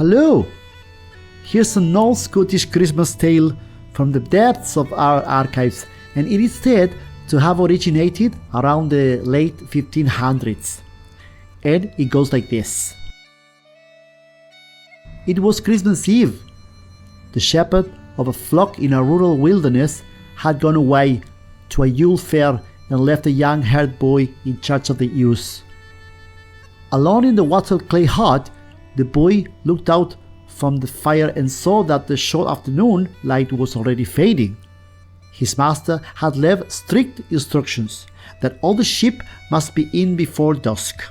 Hello! Here's an old Scottish Christmas tale from the depths of our archives, and it is said to have originated around the late 1500s. And it goes like this. It was Christmas Eve. The shepherd of a flock in a rural wilderness had gone away to a Yule fair and left a young herd boy in charge of the ewes. Alone in the wattled clay hut, the boy looked out from the fire and saw that the short afternoon light was already fading. His master had left strict instructions that all the sheep must be in before dusk,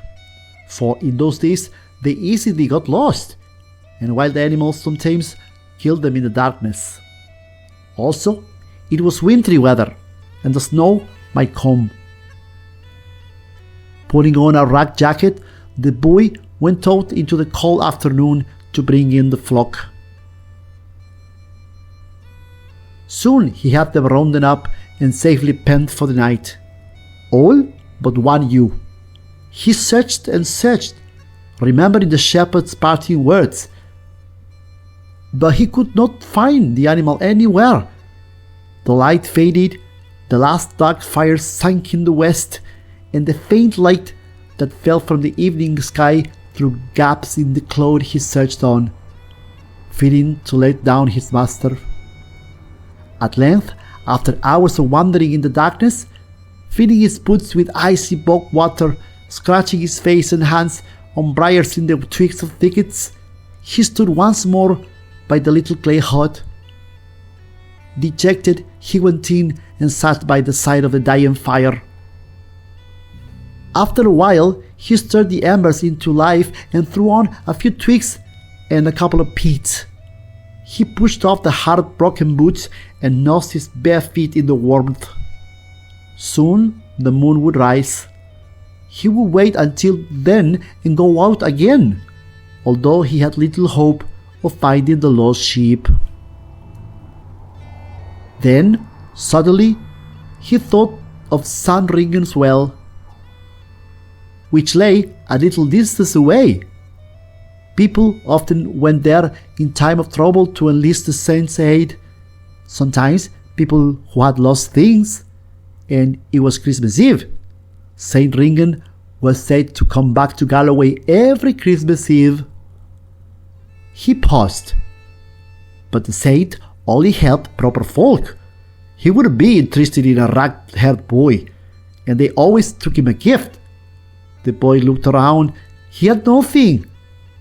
for in those days they easily got lost, and wild animals sometimes killed them in the darkness. Also, it was wintry weather, and the snow might come. Putting on a rag jacket, the boy went out into the cold afternoon to bring in the flock. Soon he had them rounded up and safely penned for the night, all but one ewe. He searched and searched, remembering the shepherd's parting words, but he could not find the animal anywhere. The light faded, the last dark fire sank in the west, and the faint light that fell from the evening sky through gaps in the cloud he searched on, fearing to let down his master. At length, after hours of wandering in the darkness, filling his boots with icy bog water, scratching his face and hands on briars in the twigs of thickets, he stood once more by the little clay hut. Dejected, he went in and sat by the side of the dying fire. After a while, he stirred the embers into life and threw on a few twigs and a couple of peats. He pushed off the hard broken boots and nosed his bare feet in the warmth. Soon the moon would rise. He would wait until then and go out again, although he had little hope of finding the lost sheep. Then, suddenly, he thought of Sandringen's well, which lay a little distance away. People often went there in time of trouble to enlist the saint's aid. Sometimes people who had lost things, and it was Christmas Eve. Saint Ringen was said to come back to Galloway every Christmas Eve. He paused, but the saint only helped proper folk. He wouldn't be interested in a rag-haired boy, and they always took him a gift. The boy looked around. He had nothing.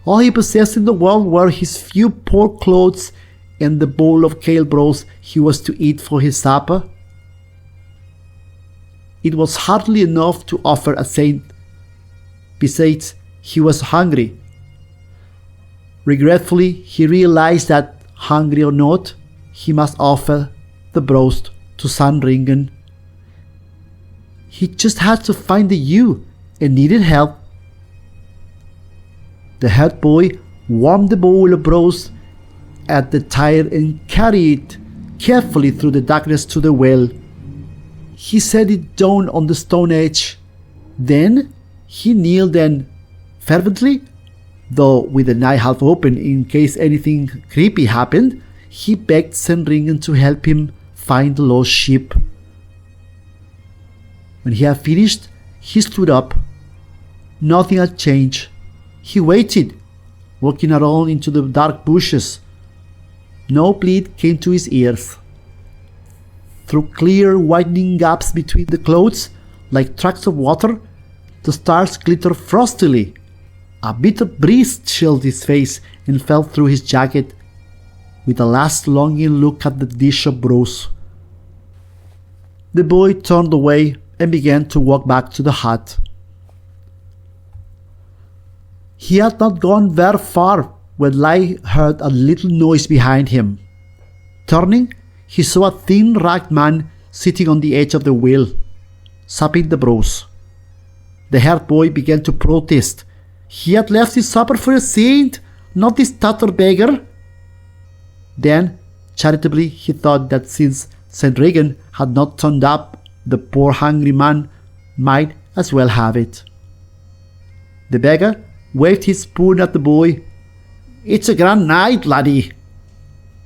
All he possessed in the world were his few poor clothes and the bowl of kale brose he was to eat for his supper. It was hardly enough to offer a saint. Besides, he was hungry. Regretfully, he realized that, hungry or not, he must offer the brose to Sandringen. He just had to find the ewe and needed help. The head boy warmed the bowl of brose at the tire and carried it carefully through the darkness to the well. He set it down on the stone edge. Then he kneeled and fervently, though with an eye half open in case anything creepy happened, he begged Sandringen to help him find the lost sheep. When he had finished, he stood up. Nothing had changed. He waited, walking around into the dark bushes. No bleat came to his ears. Through clear, widening gaps between the clouds, like tracks of water, the stars glittered frostily. A bitter breeze chilled his face and fell through his jacket, with a last longing look at the dish of brose. The boy turned away and began to walk back to the hut. He had not gone very far when Lai heard a little noise behind him. Turning, he saw a thin, ragged man sitting on the edge of the well, supping the brose. The herd boy began to protest. He had left his supper for a saint, not this tattered beggar. Then, charitably, he thought that since St. Regan had not turned up, the poor hungry man might as well have it. The beggar waved his spoon at the boy. It's a grand night, laddie.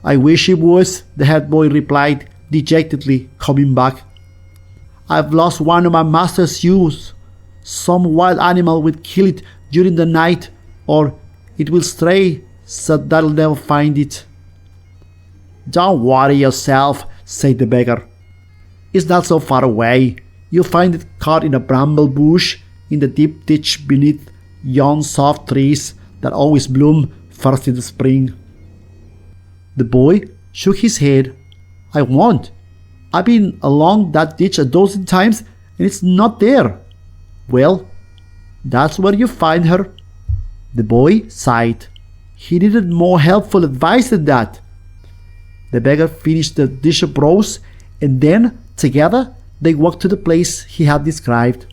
I wish it was, the head boy replied dejectedly, coming back. I've lost one of my master's shoes. Some wild animal will kill it during the night, or it will stray, so that I'll never find it. Don't worry yourself, said the beggar. It's not so far away. You'll find it caught in a bramble bush in the deep ditch beneath yon soft trees that always bloom first in the spring. The boy shook his head. I won't. I've been along that ditch a dozen times and it's not there. Well, that's where you find her. The boy sighed. He needed more helpful advice than that. The beggar finished the dish of roast, and then, together, they walked to the place he had described.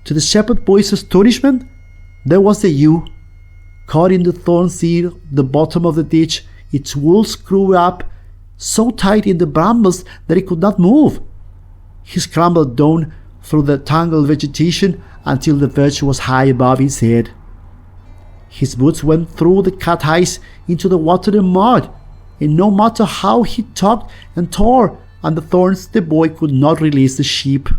To the shepherd boy's astonishment, there was the ewe, caught in the thorn seed at the bottom of the ditch, its wool screwed up so tight in the brambles that it could not move. He scrambled down through the tangled vegetation until the verge was high above his head. His boots went through the cat eyes into the water and mud, and no matter how he tugged and tore on the thorns, the boy could not release the sheep.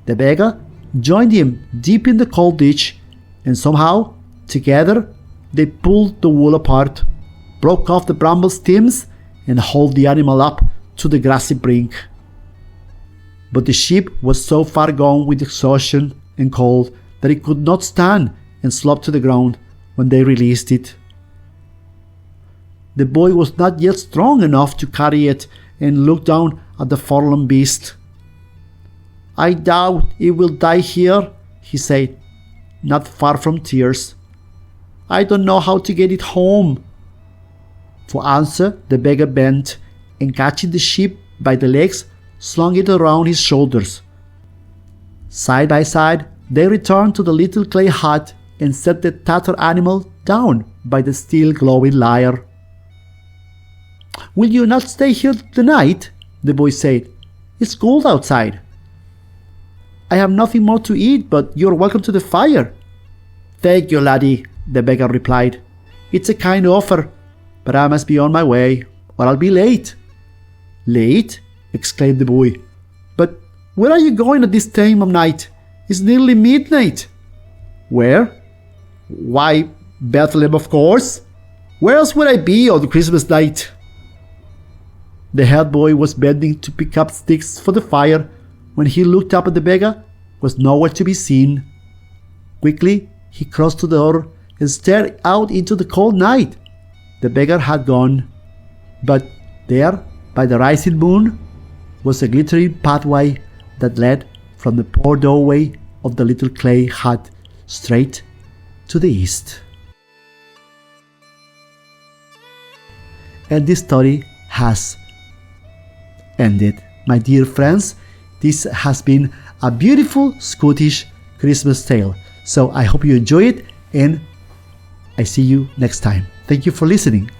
The beggar joined him deep in the cold ditch, and somehow, together, they pulled the wool apart, broke off the bramble stems, and hauled the animal up to the grassy brink. But the sheep was so far gone with exhaustion and cold that it could not stand and slopped to the ground when they released it. The boy was not yet strong enough to carry it and looked down at the forlorn beast. I doubt it will die here, he said, not far from tears. I don't know how to get it home. For answer, the beggar bent and, catching the sheep by the legs, slung it around his shoulders. Side by side, they returned to the little clay hut and set the tattered animal down by the still glowing lyre. Will you not stay here the night? The boy said. It's cold outside. I have nothing more to eat, but you're welcome to the fire. Thank you, laddie, the beggar replied. It's a kind offer, but I must be on my way, or I'll be late. Late? Exclaimed the boy. But where are you going at this time of night? It's nearly midnight. Where? Why, Bethlehem, of course. Where else would I be on Christmas night? The head boy was bending to pick up sticks for the fire when he looked up at the beggar. Was nowhere to be seen. Quickly, he crossed to the door and stared out into the cold night. The beggar had gone, but there, by the rising moon, was a glittering pathway that led from the poor doorway of the little clay hut straight to the east. And this story has ended. My dear friends, this has been a beautiful Scottish Christmas tale. So I hope you enjoy it, and I see you next time. Thank you for listening.